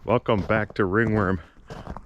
Welcome back to Ringworm.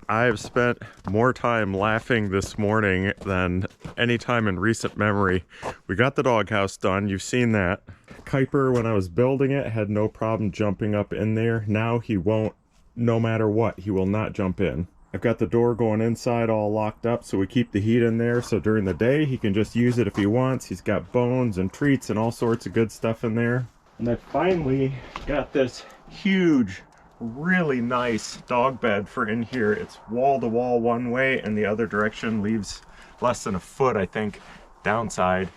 I've spent more time laughing this morning than any time in recent memory. We got the doghouse done, you've seen that. Kuiper, when I was building it, had no problem jumping up in there. Now he won't, no matter what, he will not jump in. I've got the door going inside all locked up so we keep the heat in there, so during the day he can just use it if he wants. He's got bones and treats and all sorts of good stuff in there. And I finally got this huge, really nice dog bed for in here. It's wall to wall one way and the other direction leaves less than a foot, I think. Downside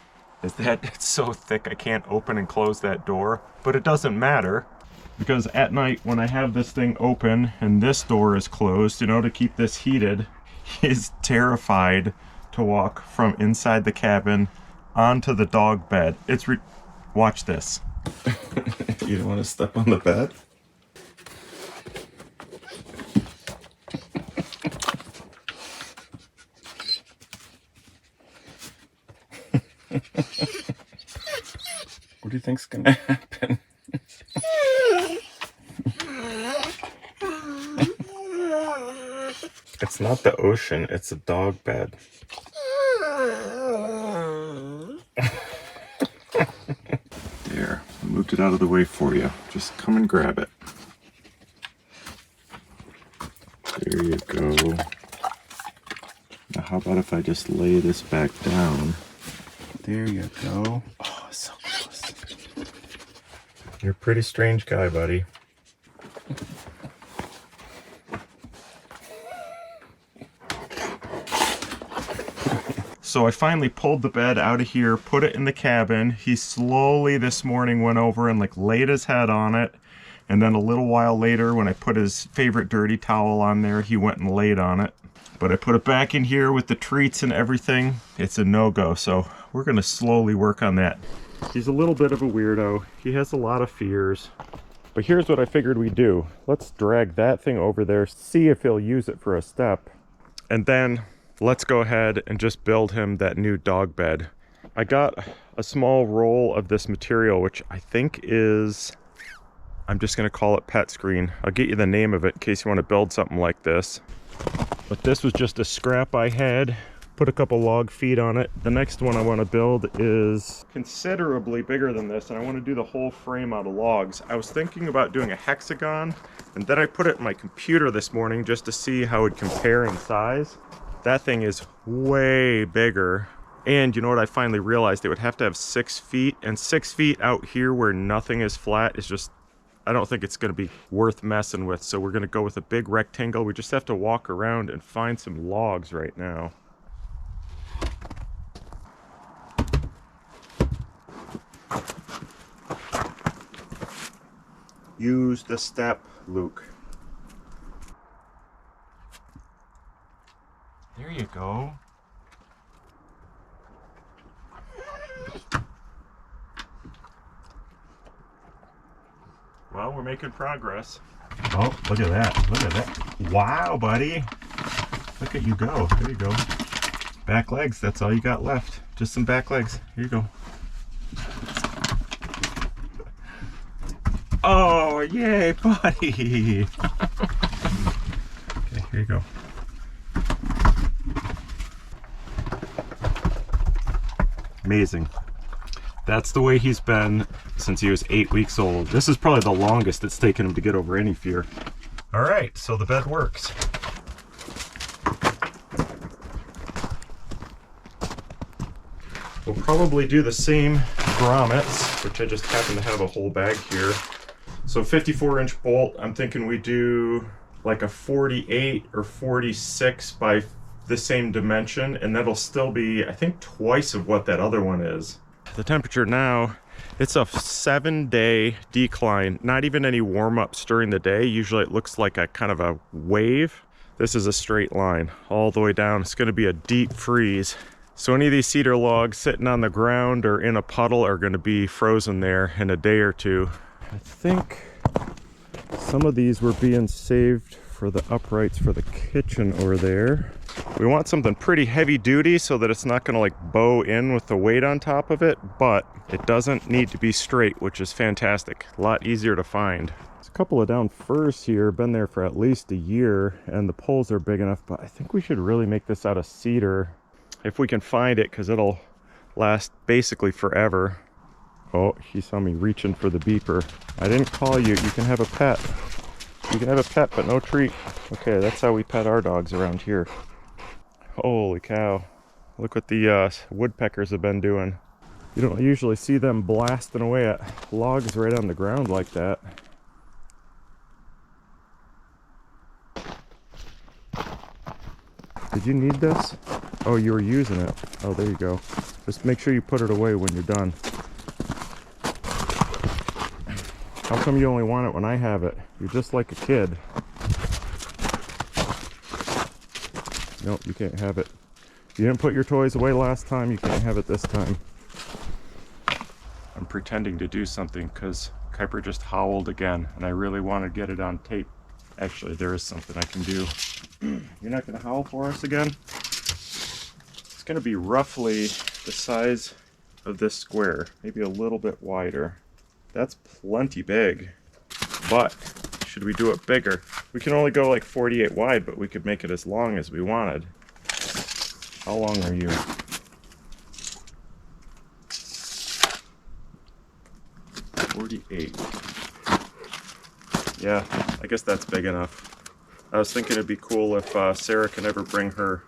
is that it's so thick I can't open and close that door, but it doesn't matter because at night when I have this thing open and this door is closed, you know, to keep this heated, he's terrified to walk from inside the cabin onto the dog bed. It's watch this. You don't want to step on the bed? What do you think's gonna happen? It's not the ocean, it's a dog bed. There, I moved it out of the way for you. Just come and grab it. There you go. Now how about if I just lay this back down? There you go. Oh, so close. You're a pretty strange guy, buddy. So I finally pulled the bed out of here, put it in the cabin. He slowly this morning went over and like laid his head on it. And then a little while later, when I put his favorite dirty towel on there, he went and laid on it. But I put it back in here with the treats and everything. It's a no-go, so we're gonna slowly work on that. He's a little bit of a weirdo. He has a lot of fears. But here's what I figured we'd do. Let's drag that thing over there, see if he'll use it for a step. And then let's go ahead and just build him that new dog bed. I got a small roll of this material, which I think is, I'm just gonna call it pet screen. I'll get you the name of it in case you want to build something like this. But this was just a scrap I had, put a couple log feet on it. The next one I want to build is considerably bigger than this, and I want to do the whole frame out of logs. I was thinking about doing a hexagon, and then I put it in my computer this morning just to see how it would compare in size. That thing is way bigger. And you know what I finally realized? It would have to have 6 feet, and 6 feet out here where nothing is flat is just, I don't think it's going to be worth messing with. So we're going to go with a big rectangle. We just have to walk around and find some logs right now. Use the step, Luke. There you go. Well, we're making progress. Oh, look at that. Look at that. Wow, buddy. Look at you go. There you go. Back legs. That's all you got left. Just some back legs. Here you go. Oh, yay, buddy. Okay, here you go. Amazing. That's the way he's been since he was 8 weeks old. This is probably the longest it's taken him to get over any fear. All right, so the bed works. We'll probably do the same grommets, which I just happen to have a whole bag here. So 54-inch bolt, I'm thinking we do like a 48 or 46 by the same dimension, and that'll still be, I think, twice of what that other one is. The temperature now, it's a 7-day decline, not even any warm-ups during the day. Usually it looks like a kind of a wave. This is a straight line all the way down. It's going to be a deep freeze. So any of these cedar logs sitting on the ground or in a puddle are going to be frozen there in a day or two. I think some of these were being saved for the uprights for the kitchen over there. We want something pretty heavy duty so that it's not going to like bow in with the weight on top of it, but it doesn't need to be straight, which is fantastic. A lot easier to find. There's a couple of down firs here, been there for at least a year, and the poles are big enough, but I think we should really make this out of cedar if we can find it, because it'll last basically forever. Oh, she saw me reaching for the beeper. I didn't call you. You can have a pet. You can have a pet, but no treat. Okay, that's how we pet our dogs around here. Holy cow. Look what the woodpeckers have been doing. You don't usually see them blasting away at logs right on the ground like that. Did you need this? Oh, you were using it. Oh, there you go. Just make sure you put it away when you're done. How come you only want it when I have it? You're just like a kid. Nope, you can't have it. You didn't put your toys away last time, you can't have it this time. I'm pretending to do something because Kuiper just howled again, and I really want to get it on tape. Actually, there is something I can do. You're not going to howl for us again? It's going to be roughly the size of this square, maybe a little bit wider. That's plenty big, but should we do it bigger? We can only go like 48 wide, but we could make it as long as we wanted. How long are you? Yeah, I guess that's big enough. I was thinking it'd be cool if Sarah can ever bring her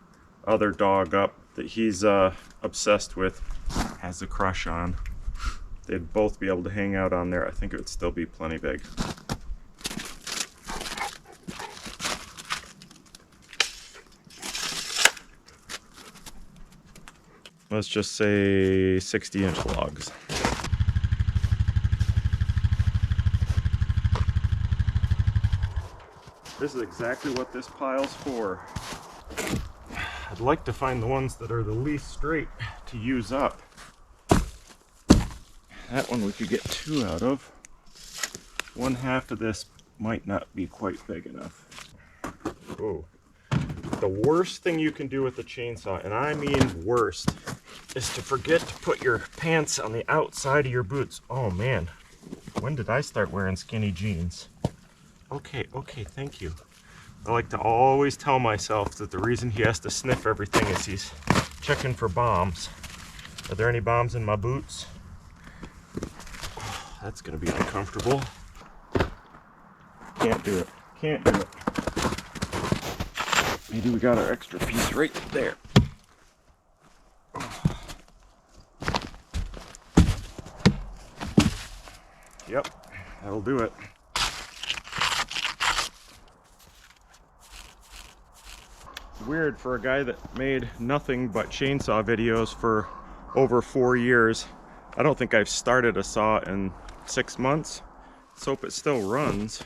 other dog up that he's obsessed with, has a crush on. They'd both be able to hang out on there. I think it would still be plenty big. Let's just say 60-inch logs. This is exactly what this pile's for. I'd like to find the ones that are the least straight to use up. That one we could get 2 out of. 1/2 of this might not be quite big enough. Oh. The worst thing you can do with a chainsaw, and I mean worst, is to forget to put your pants on the outside of your boots. Oh man, when did I start wearing skinny jeans? Okay, thank you. I like to always tell myself that the reason he has to sniff everything is he's checking for bombs. Are there any bombs in my boots? Oh, that's gonna be uncomfortable. Can't do it. Can't do it. Maybe we got our extra piece right there. Yep, that'll do it. It's weird for a guy that made nothing but chainsaw videos for over 4 years. I don't think I've started a saw in 6 months. Let's hope it still runs.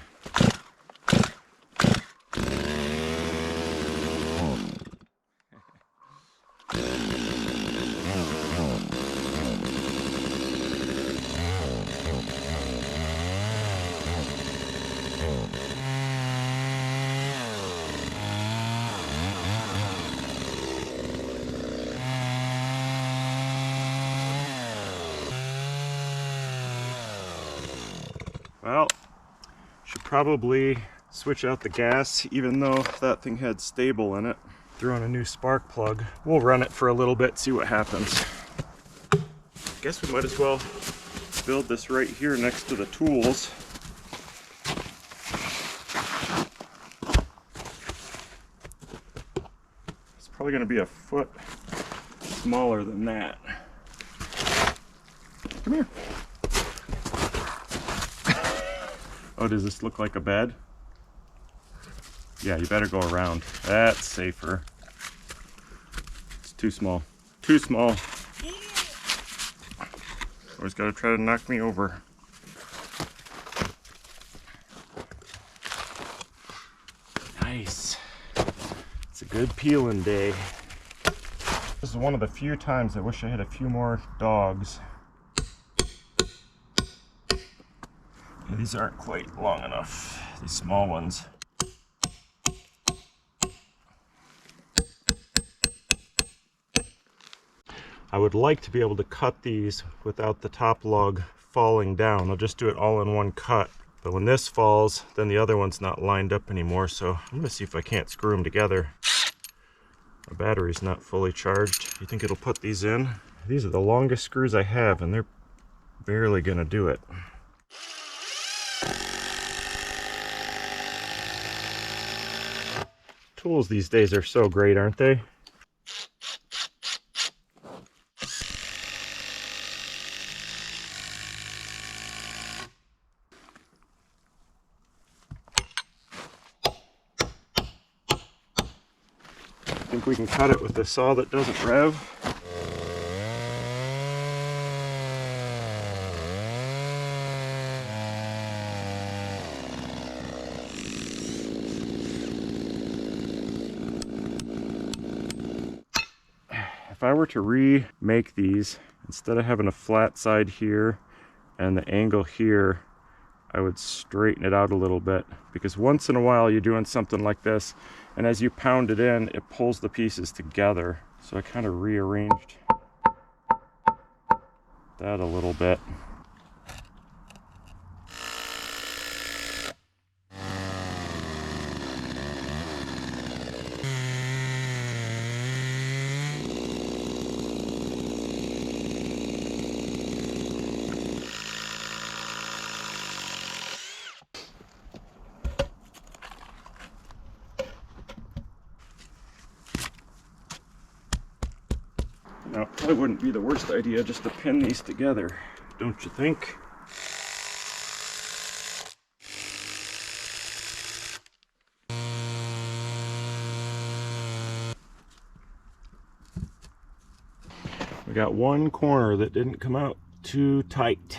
Well, should probably switch out the gas, even though that thing had stable in it. Threw on a new spark plug. We'll run it for a little bit, see what happens. Guess we might as well build this right here next to the tools. It's probably going to be a foot smaller than that. Come here. Oh, does this look like a bed? Yeah, you better go around. That's safer. It's too small. Too small. Always gotta try to knock me over. Nice. It's a good peeling day. This is one of the few times I wish I had a few more dogs. These aren't quite long enough, these small ones. I would like to be able to cut these without the top log falling down. I'll just do it all in one cut. But when this falls, then the other one's not lined up anymore, so I'm gonna see if I can't screw them together. My battery's not fully charged. You think it'll put these in? These are the longest screws I have, and they're barely gonna do it. Tools these days are so great, aren't they? I think we can cut it with the saw that doesn't rev. If I were to remake these, instead of having a flat side here and the angle here, I would straighten it out a little bit, because once in a while you're doing something like this, and as you pound it in, it pulls the pieces together. So I kind of rearranged that a little bit. Now, it probably wouldn't be the worst idea just to pin these together, don't you think? We got one corner that didn't come out too tight.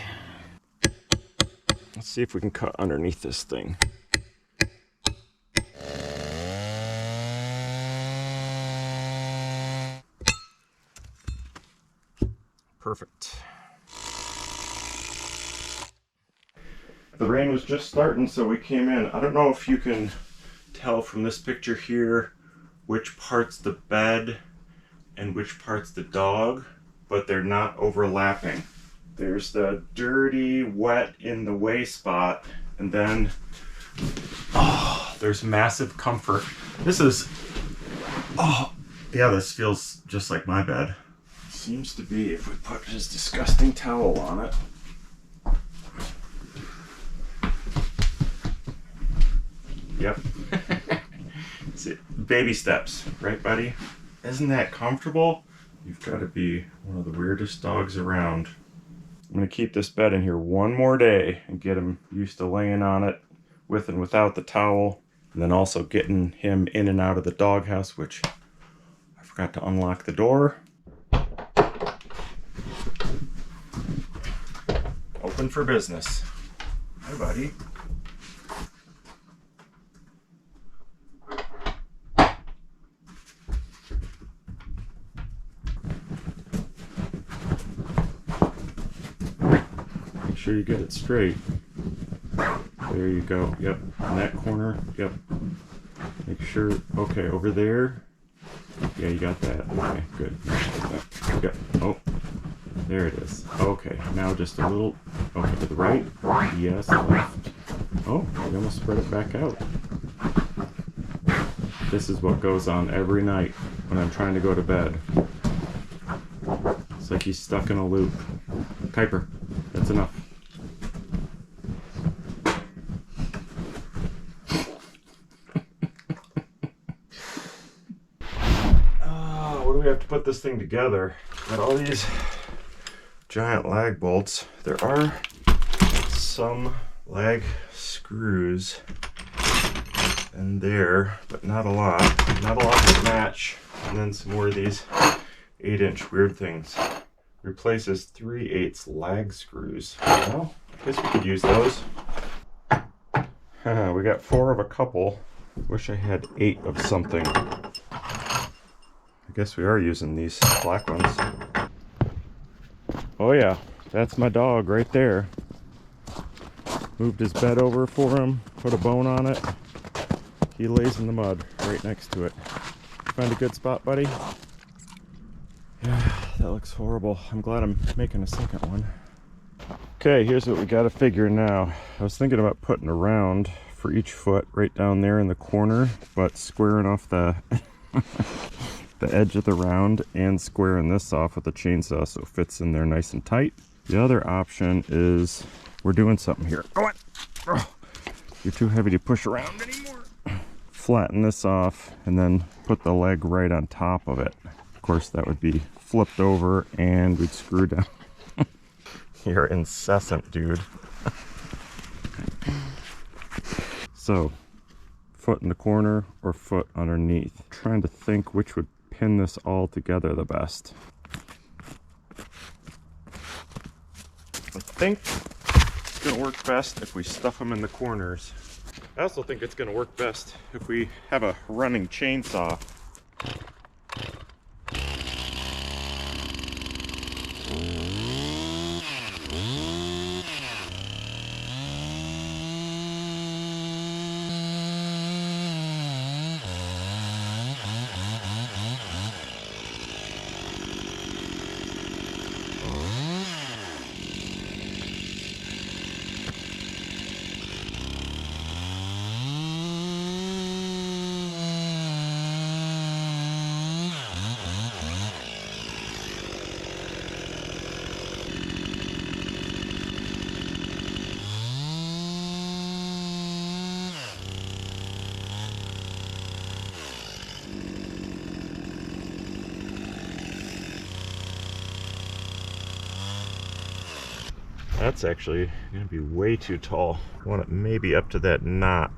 Let's see if we can cut underneath this thing. Perfect. The rain was just starting, so we came in. I don't know if you can tell from this picture here which part's the bed and which part's the dog, but they're not overlapping. There's the dirty, wet in the way spot, and then there's massive comfort. This is, yeah, this feels just like my bed. Seems to be, if we put his disgusting towel on it. Yep. See, baby steps, right, buddy? Isn't that comfortable? You've got to be one of the weirdest dogs around. I'm going to keep this bed in here one more day and get him used to laying on it with and without the towel. And then also getting him in and out of the doghouse, which I forgot to unlock the door. Open for business. Hi, buddy. Make sure you get it straight. There you go. Yep. In that corner. Yep. Make sure. Okay, over there. Yeah, you got that. Okay, good. Yep. Oh. There it is. Okay, now just a little, okay, to the right, yes, left. Oh, we almost spread it back out. This is what goes on every night when I'm trying to go to bed. It's like he's stuck in a loop. Kuiper, that's enough. What do we have to put this thing together? Got all these giant lag bolts. There are some lag screws in there, but not a lot. Not a lot to match. And then some more of these 8-inch weird things. Replaces 3/8 lag screws. Well, I guess we could use those. We got 4 of a couple. Wish I had 8 of something. I guess we are using these black ones. Oh yeah, that's my dog right there. Moved his bed over for him, put a bone on it. He lays in the mud right next to it. Find a good spot, buddy? Yeah, that looks horrible. I'm glad I'm making a second one. Okay, here's what we got to figure now. I was thinking about putting a round for each foot right down there in the corner, but squaring off the the edge of the round and squaring this off with a chainsaw so it fits in there nice and tight. The other option is we're doing something here. Oh, you're too heavy to push around anymore. Flatten this off and then put the leg right on top of it. Of course, that would be flipped over and we'd screw down. You're incessant, dude. So, foot in the corner or foot underneath. Trying to think which would pin this all together the best. I think it's going to work best if we stuff them in the corners. I also think it's going to work best if we have a running chainsaw. That's actually going to be way too tall. I want it maybe up to that knot.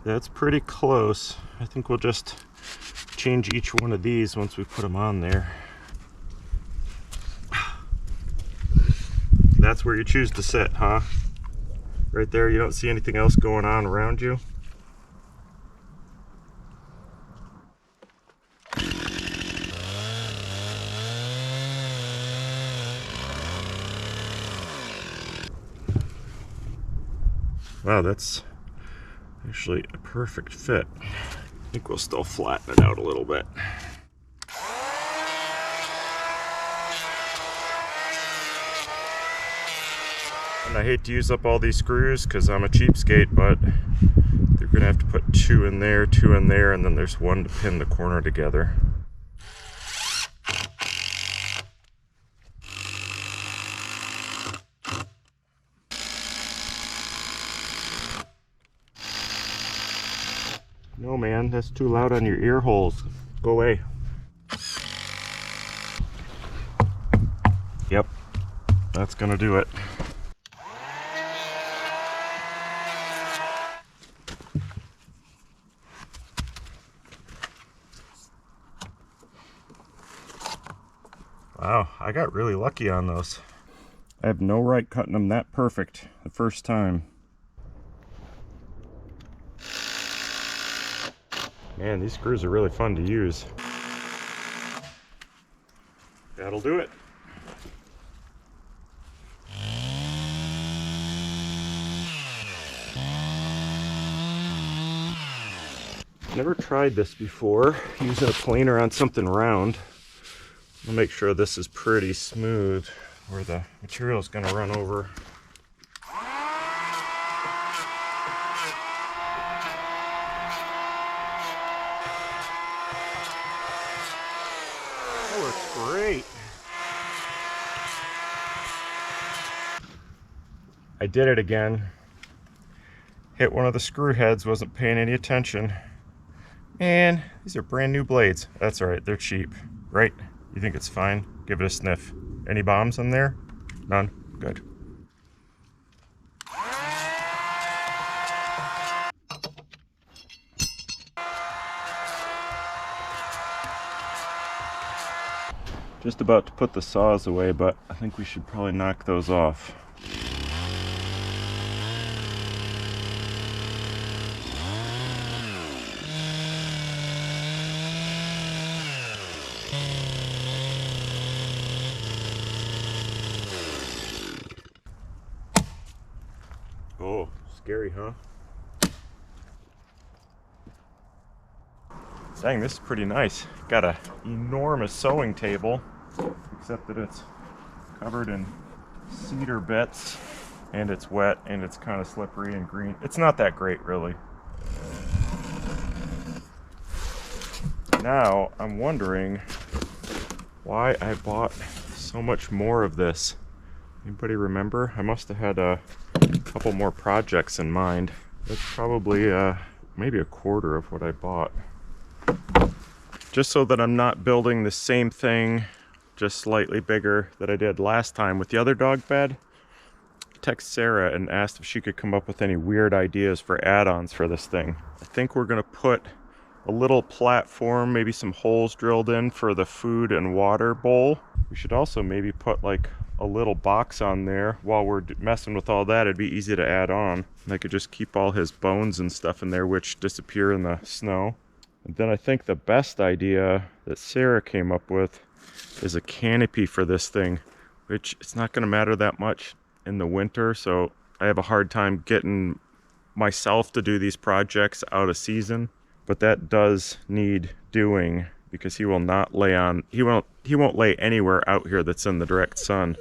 That's pretty close. I think we'll just change each one of these once we put them on there. That's where you choose to sit, huh? Right there, you don't see anything else going on around you? Wow, that's actually a perfect fit. I think we'll still flatten it out a little bit. And I hate to use up all these screws because I'm a cheapskate, but they're gonna have to put two in there, and then there's one to pin the corner together. No, man, that's too loud on your ear holes. Go away. Yep, that's gonna do it. Wow, I got really lucky on those. I have no right cutting them that perfect the first time. Man, these screws are really fun to use. That'll do it. Never tried this before, using a planer on something round. I'll make sure this is pretty smooth where the material is going to run over. That works great. I did it again. Hit one of the screw heads, wasn't paying any attention. And these are brand new blades. That's all right, they're cheap, right? You think it's fine? Give it a sniff. Any bombs in there? None? Good. Just about to put the saws away, but I think we should probably knock those off. Oh, scary, huh? Dang, this is pretty nice. Got an enormous sewing table, except that it's covered in cedar bits, and it's wet, and it's kind of slippery and green. It's not that great, really. Now, I'm wondering why I bought so much more of this. Anybody remember? I must have had a couple more projects in mind. That's probably maybe a quarter of what I bought. Just so that I'm not building the same thing, just slightly bigger, that I did last time with the other dog bed. I texted Sarah and asked if she could come up with any weird ideas for add-ons for this thing. I think we're gonna put a little platform, maybe some holes drilled in for the food and water bowl. We should also maybe put like a little box on there. While we're messing with all that, it'd be easy to add on. I could just keep all his bones and stuff in there, which disappear in the snow. And then I think the best idea that Sarah came up with is a canopy for this thing, which it's not going to matter that much in the winter, so I have a hard time getting myself to do these projects out of season. But that does need doing, because he will not lay on, he won't lay anywhere out here that's in the direct sun.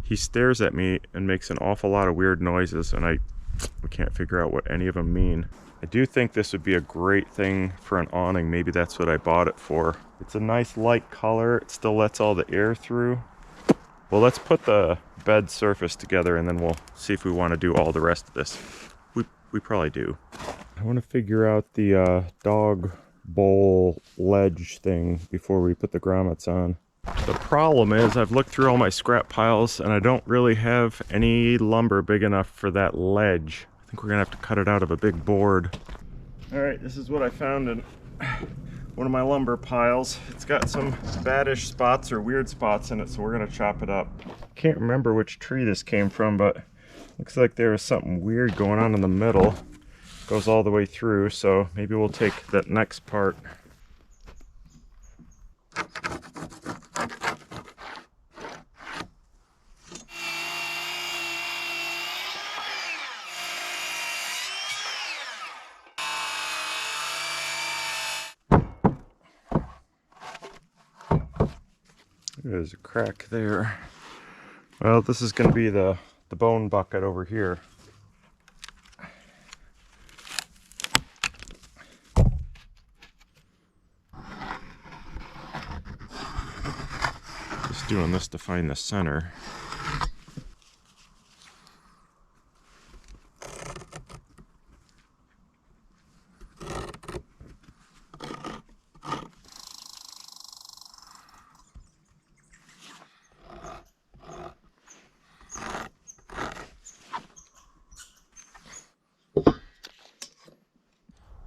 He stares at me and makes an awful lot of weird noises, and we can't figure out what any of them mean. I do think this would be a great thing for an awning. Maybe that's what I bought it for. It's a nice light color. It still lets all the air through. Well, let's put the bed surface together, and then we'll see if we want to do all the rest of this. We probably do. I want to figure out the dog bowl ledge thing before we put the grommets on. The problem is I've looked through all my scrap piles and I don't really have any lumber big enough for that ledge. I think we're gonna have to cut it out of a big board. All right, this is what I found in one of my lumber piles. It's got some baddish spots or weird spots in it, so we're gonna chop it up. Can't remember which tree this came from, but looks like there was something weird going on in the middle. Goes all the way through, so maybe we'll take that next part. There's a crack there. Well, this is going to be the bone bucket over here. Just doing this to find the center.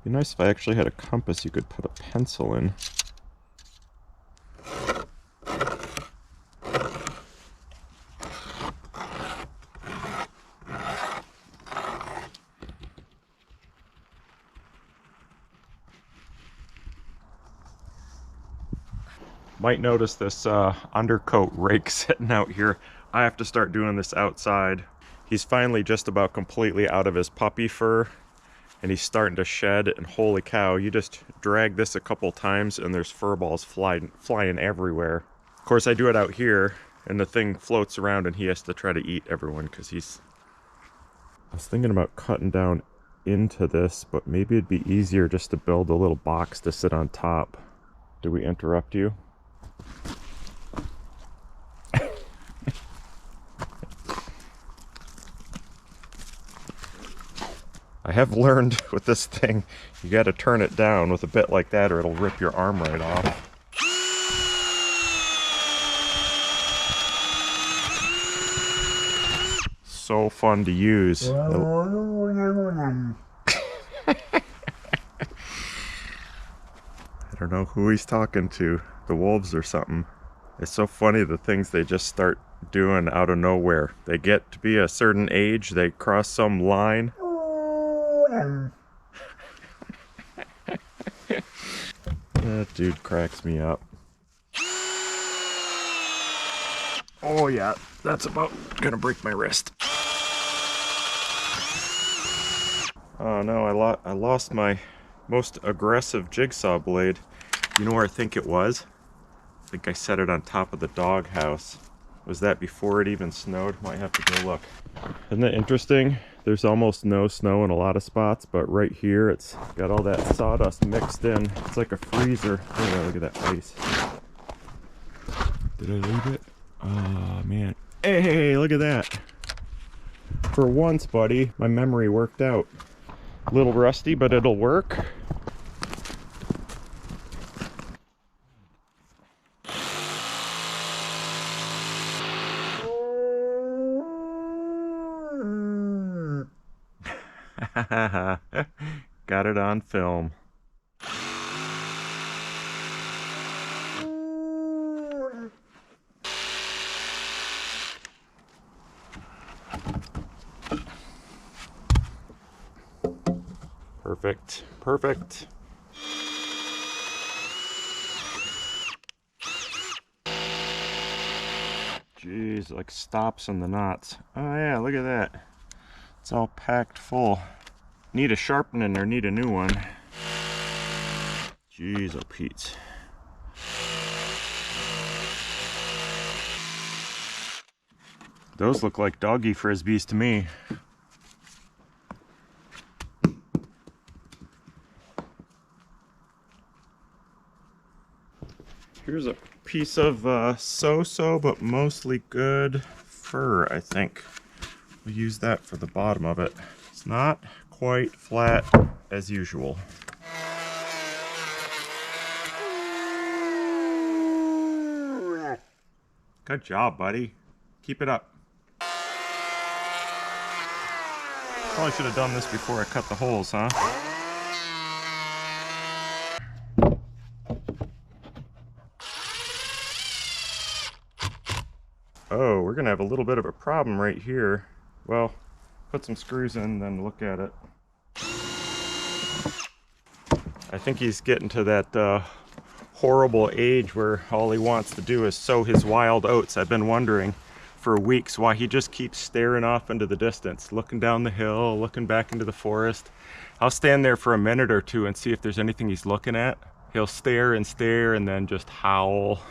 Be nice if I actually had a compass you could put a pencil in. Might notice this undercoat rake sitting out here. I have to start doing this outside. He's finally just about completely out of his puppy fur, and he's starting to shed, and holy cow, you just drag this a couple times and there's fur balls flying everywhere. Of course, I do it out here and the thing floats around and he has to try to eat everyone because he's... I was thinking about cutting down into this, but maybe it'd be easier just to build a little box to sit on top. Did we interrupt you? I have learned with this thing, you got to turn it down with a bit like that or it'll rip your arm right off. So fun to use. I don't know who he's talking to, the wolves or something. It's so funny the things they just start doing out of nowhere. They get to be a certain age, they cross some line. That dude cracks me up. Oh yeah, that's about gonna break my wrist. Oh no, I lost my most aggressive jigsaw blade. You know where I think it was? I think I set it on top of the dog house. Was that before it even snowed? Might have to go look. Isn't that interesting? There's almost no snow in a lot of spots, but right here it's got all that sawdust mixed in. It's like a freezer. Oh, look at that ice. Did I leave it? Oh man. Hey, look at that. For once, buddy, my memory worked out. A little rusty, but it'll work. Got it on film. Perfect. Perfect. Jeez, like stops in the knots. Oh yeah, look at that. It's all packed full. Need a sharpening or need a new one. Jeez, oh Pete. Those look like doggy frisbees to me. Here's a piece of so-so, but mostly good fur, I think. We'll use that for the bottom of it. It's not quite flat as usual. Good job, buddy. Keep it up. Probably should have done this before I cut the holes, huh? Oh, we're gonna have a little bit of a problem right here. Well, put some screws in, then look at it. I think he's getting to that horrible age where all he wants to do is sow his wild oats. I've been wondering for weeks why he just keeps staring off into the distance, looking down the hill, looking back into the forest. I'll stand there for a minute or two and see if there's anything he's looking at. He'll stare and then just howl.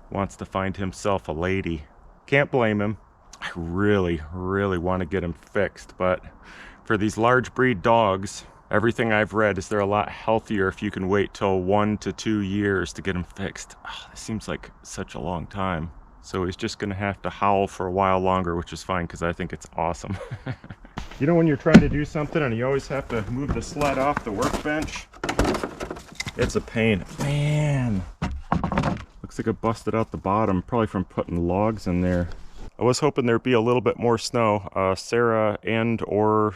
Wants to find himself a lady. Can't blame him. I really, really want to get him fixed, but for these large breed dogs, everything I've read is they're a lot healthier if you can wait till 1 to 2 years to get them fixed. Oh, it seems like such a long time. So he's just gonna have to howl for a while longer, which is fine because I think it's awesome. You know when you're trying to do something and you always have to move the sled off the workbench? It's a pain. Man, looks like it busted out the bottom, probably from putting logs in there. I was hoping there'd be a little bit more snow. Sarah and or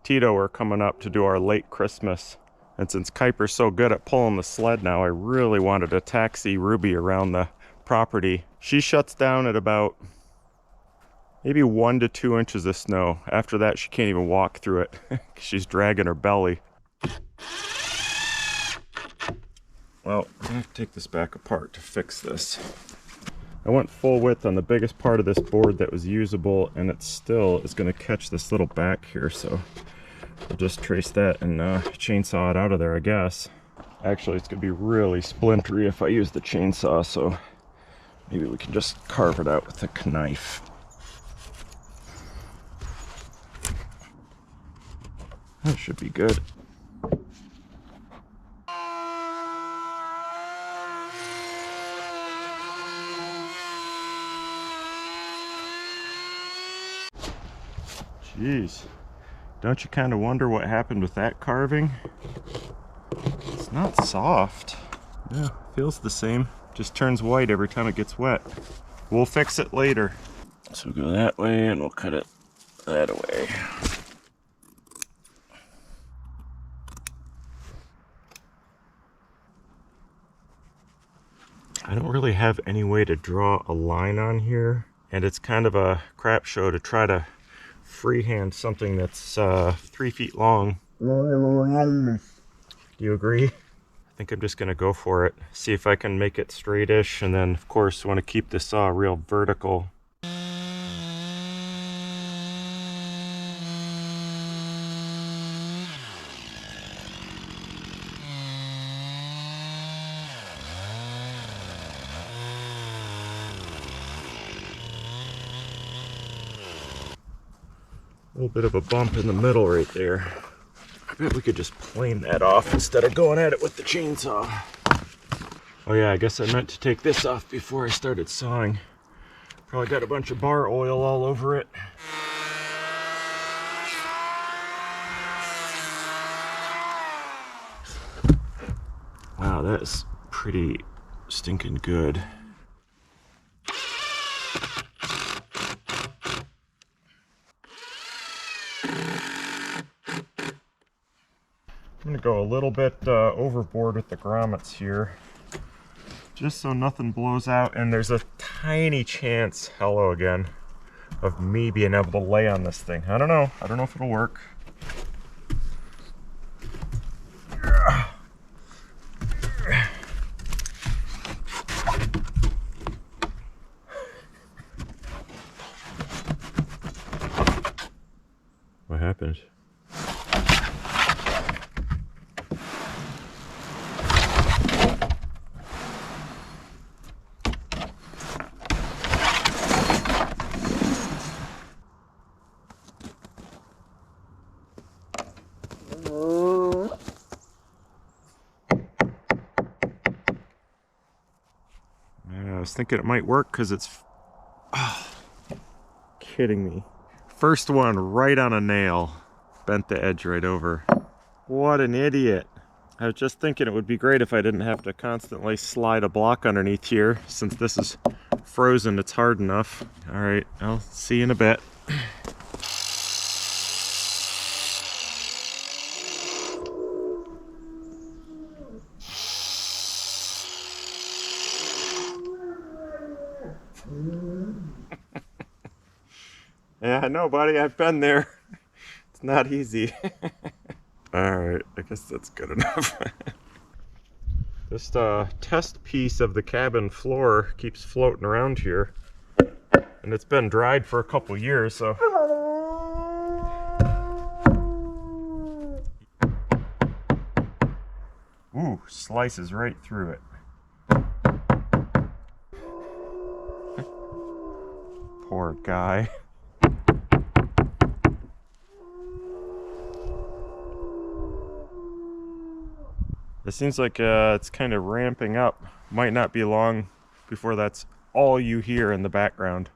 Tito are coming up to do our late Christmas. And since Kuiper's so good at pulling the sled now, I really wanted to taxi Ruby around the property. She shuts down at about maybe 1 to 2 inches of snow. After that, she can't even walk through it. She's dragging her belly. Well, I have to take this back apart to fix this. I went full width on the biggest part of this board that was usable, and it still is going to catch this little back here, so I'll just trace that and chainsaw it out of there, I guess. Actually, it's going to be really splintery if I use the chainsaw, so maybe we can just carve it out with a knife. That should be good. Jeez, don't you kind of wonder what happened with that carving? It's not soft. Yeah, feels the same. Just turns white every time it gets wet. We'll fix it later. So we'll go that way and we'll cut it that way. I don't really have any way to draw a line on here, and it's kind of a crap show to try to freehand something that's 3 feet long. Do you agree? I think I'm just gonna go for it. See if I can make it straightish, and then of course want to keep the saw real vertical. A little bit of a bump in the middle right there. I bet we could just plane that off instead of going at it with the chainsaw. Oh yeah, I guess I meant to take this off before I started sawing. Probably got a bunch of bar oil all over it. Wow, that's pretty stinking good. I'm gonna go a little bit overboard with the grommets here, just so nothing blows out, and there's a tiny chance, hello again, of me being able to lay on this thing. I don't know if it'll work. What happened? I was thinking it might work because it's... Oh, kidding me. First one right on a nail. Bent the edge right over. What an idiot. I was just thinking it would be great if I didn't have to constantly slide a block underneath here. Since this is frozen, it's hard enough. Alright, I'll see you in a bit. Yeah, I know, buddy. I've been there. It's not easy. Alright, I guess that's good enough. This test piece of the cabin floor keeps floating around here. And it's been dried for a couple years, so... Ooh, slices right through it. Poor guy. It seems like it's kind of ramping up. Might not be long before that's all you hear in the background.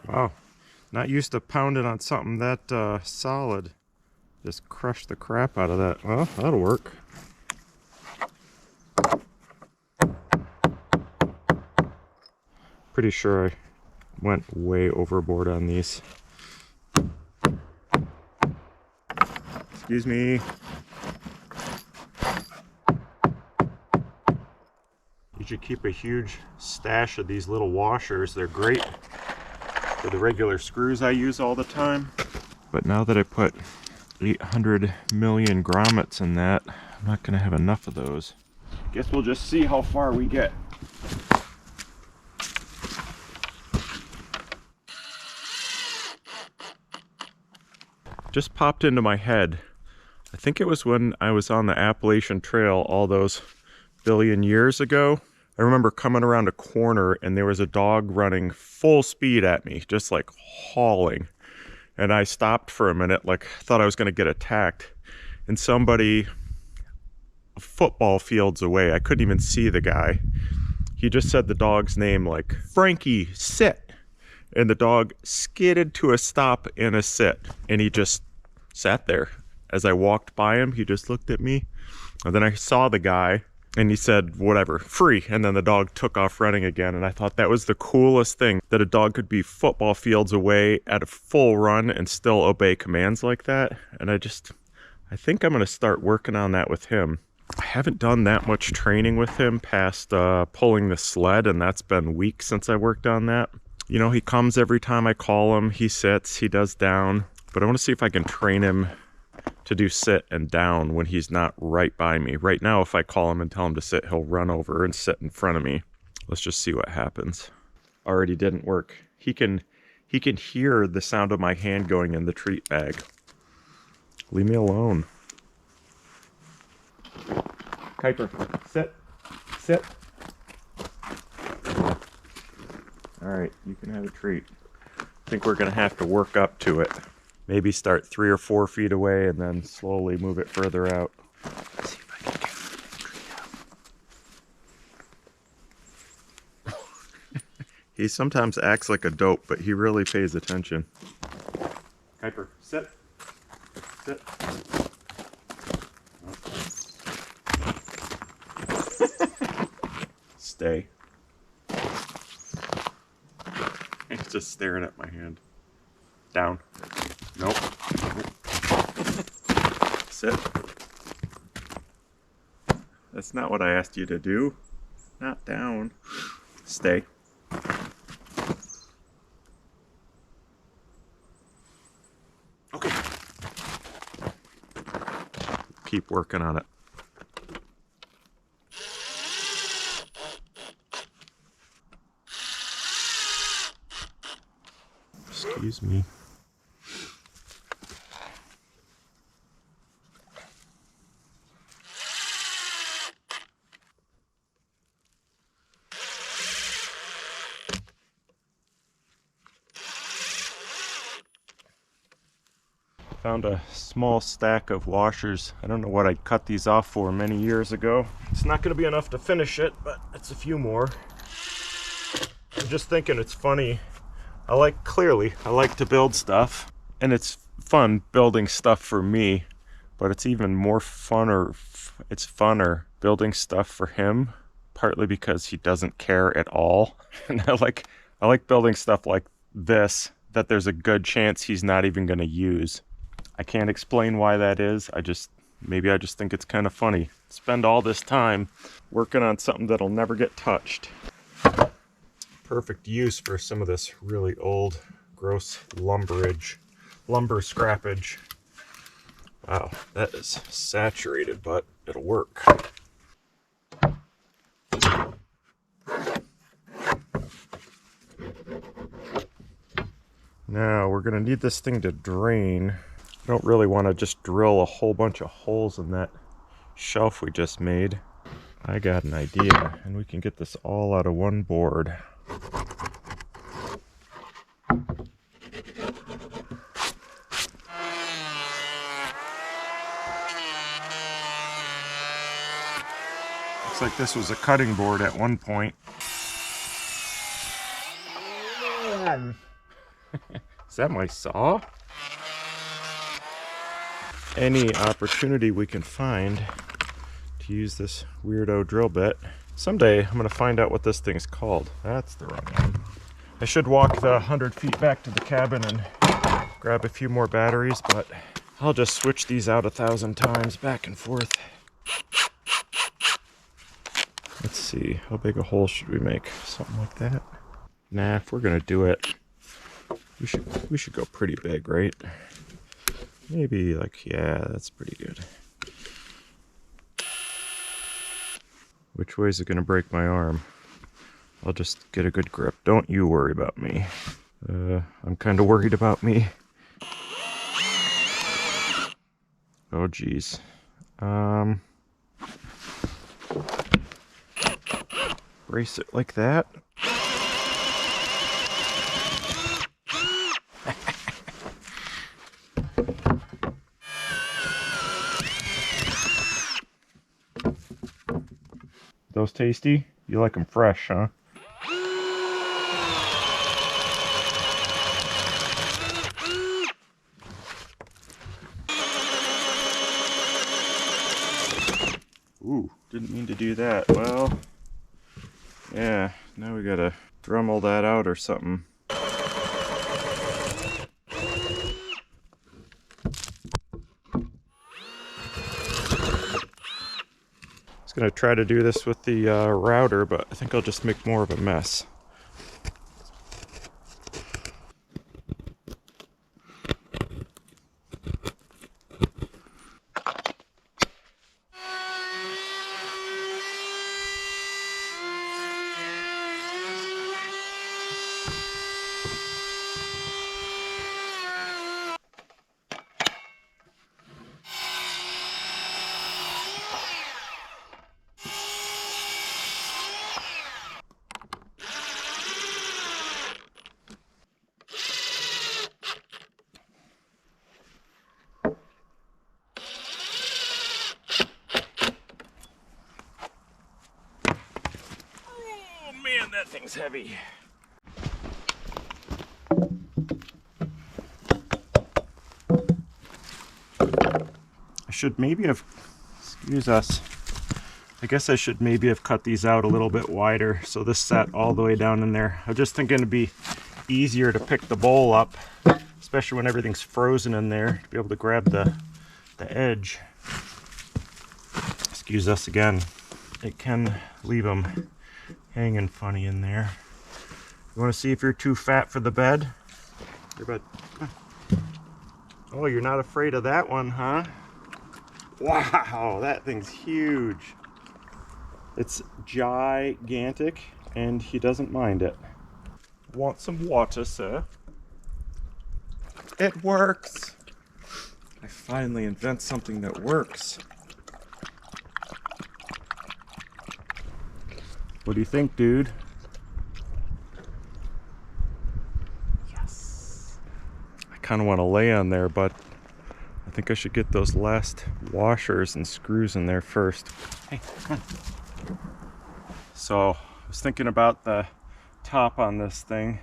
Wow, not used to pounding on something that solid. Just crush the crap out of that. Well, that'll work. Pretty sure I went way overboard on these. Excuse me. You should keep a huge stash of these little washers. They're great for the regular screws I use all the time. But now that I put 800 million grommets in that, I'm not gonna have enough of those. Guess we'll just see how far we get. Just popped into my head. I think it was when I was on the Appalachian Trail all those billion years ago. I remember coming around a corner and there was a dog running full speed at me, just like hauling. And I stopped for a minute, like thought I was gonna get attacked. And somebody, football fields away, I couldn't even see the guy. He just said the dog's name, like, Frankie, sit. And the dog skidded to a stop in a sit. And he just sat there. As I walked by him, he just looked at me. And then I saw the guy, And he said, whatever, free. And then the dog took off running again. And I thought that was the coolest thing, that a dog could be football fields away at a full run and still obey commands like that. And I think I'm going to start working on that with him. I haven't done that much training with him past pulling the sled, and that's been weeks since I worked on that. You know, he comes every time I call him, he sits, he does down. But I want to see if I can train him to do sit and down when he's not right by me. Right now, if I call him and tell him to sit, he'll run over and sit in front of me. Let's just see what happens. Already didn't work. He can hear the sound of my hand going in the treat bag. Leave me alone. Kuiper, sit. Sit. All right, you can have a treat. I think we're gonna have to work up to it. Maybe start 3 or 4 feet away and then slowly move it further out. Let's see if I can get the treat out. He sometimes acts like a dope, but he really pays attention. Kuiper, sit. Sit. Stay. He's just staring at my hand. Down. Nope. Sit. That's not what I asked you to do. Not down. Stay. Okay. Keep working on it. Excuse me. Found a small stack of washers. I don't know what I cut these off for many years ago. It's not going to be enough to finish it, but it's a few more. I'm just thinking it's funny. I like to build stuff, and it's fun building stuff for me, but it's even more funner building stuff for him, partly because he doesn't care at all. And I like building stuff like this that there's a good chance he's not even going to use. I can't explain why that is. Maybe I just think it's kind of funny. Spend all this time working on something that'll never get touched. Perfect use for some of this really old, gross lumber scrappage. Wow, that is saturated, but it'll work. Now we're gonna need this thing to drain. I don't really want to just drill a whole bunch of holes in that shelf we just made. I got an idea, and we can get this all out of one board. Looks like this was a cutting board at one point. Is that my saw? Any opportunity we can find to use this weirdo drill bit. Someday I'm going to find out what this thing's called. That's the wrong one. I should walk the 100 feet back to the cabin and grab a few more batteries, but I'll just switch these out 1,000 times back and forth. Let's see, how big a hole should we make? Something like that. Nah, if we're going to do it, we should go pretty big, right? Maybe like, yeah, that's pretty good. Which way is it going to break my arm? I'll just get a good grip. Don't you worry about me. I'm kind of worried about me. Oh, geez. Brace it like that. Those tasty? You like them fresh, huh? Ooh, didn't Didn't mean to do that. Well, yeah, now we gotta Dremel that out or something. I was gonna try to do this with the router, but I think I'll just make more of a mess. Man, that thing's heavy. I should maybe have, excuse us, I guess I should maybe have cut these out a little bit wider so this sat all the way down in there. I'm just thinking it'd be easier to pick the bowl up, especially when everything's frozen in there, to be able to grab the edge. Excuse us again. It can leave them hanging funny in there. You want to see if you're too fat for the bed? Your bed. Oh, you're not afraid of that one, huh? Wow, that thing's huge. It's gigantic, and he doesn't mind it. Want some water, sir? It works. I finally invent something that works. What do you think, dude? Yes. I kind of want to lay on there, but I think I should get those last washers and screws in there first. Hey, come on. So I was thinking about the top on this thing,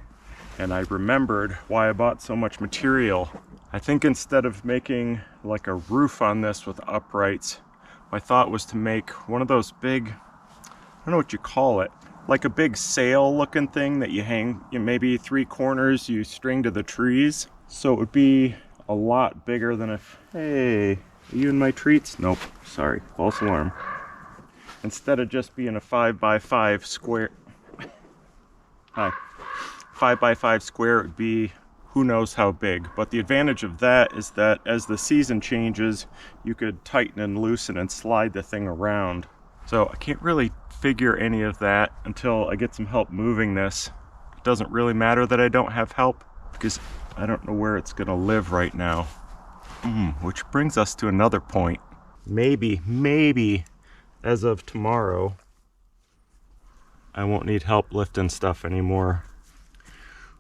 and I remembered why I bought so much material. I think instead of making like a roof on this with uprights, my thought was to make one of those big, I don't know what you call it, like a big sail looking thing that you hang, maybe 3 corners you string to the trees. So it would be a lot bigger than if, hey, are you in my treats? Nope, sorry, false alarm. Instead of just being a 5x5 square, hi, 5x5 square, it would be who knows how big. But the advantage of that is that as the season changes, you could tighten and loosen and slide the thing around. So I can't really figure any of that until I get some help moving this. It doesn't really matter that I don't have help because I don't know where it's gonna live right now. Which brings us to another point. Maybe as of tomorrow, I won't need help lifting stuff anymore.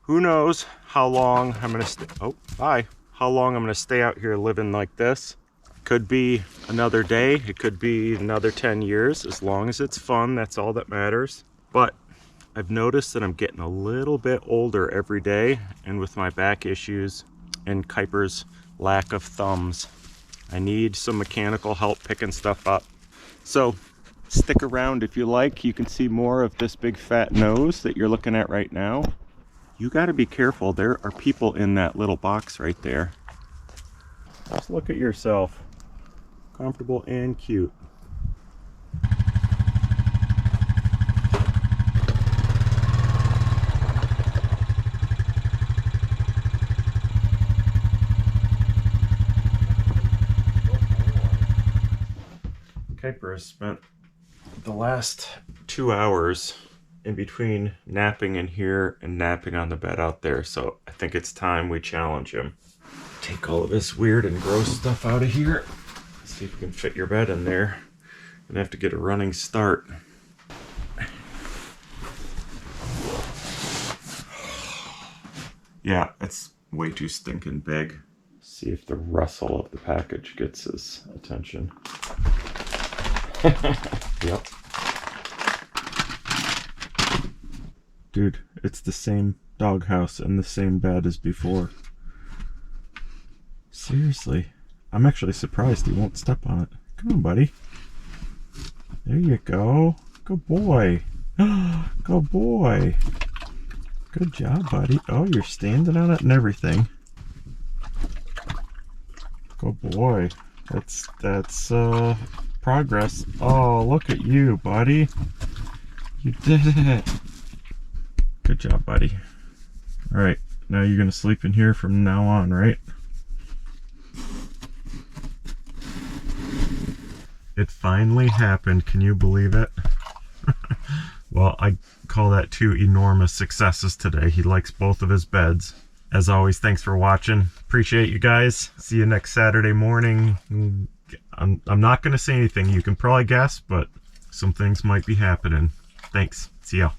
Who knows how long I'm gonna stay, how long I'm gonna stay out here living like this. Could be another day, it could be another 10 years. As long as it's fun, that's all that matters. But I've noticed that I'm getting a little bit older every day, and with my back issues and Kuiper's lack of thumbs, I need some mechanical help picking stuff up. So stick around if you like. You can see more of this big fat nose that you're looking at right now. You got to be careful. There are people in that little box right there. Just look at yourself. Comfortable and cute. Kuiper has spent the last 2 hours in between napping in here and napping on the bed out there, so I think it's time we challenge him. Take all of this weird and gross stuff out of here. See if we can fit your bed in there. Gonna have to get a running start. Yeah, it's way too stinking big. See if the rustle of the package gets his attention. Yep. Dude, it's the same doghouse and the same bed as before. Seriously. I'm actually surprised he won't step on it. Come on, buddy. There you go. Good boy. Good boy. Good job, buddy. Oh, you're standing on it and everything. Good boy. That's progress. Oh, look at you, buddy. You did it. Good job, buddy. All right, now you're gonna sleep in here from now on, right? It finally happened. Can you believe it? Well, I call that 2 enormous successes today. He likes both of his beds. As always, thanks for watching. Appreciate you guys. See you next Saturday morning. I'm not going to say anything. You can probably guess, but some things might be happening. Thanks. See ya.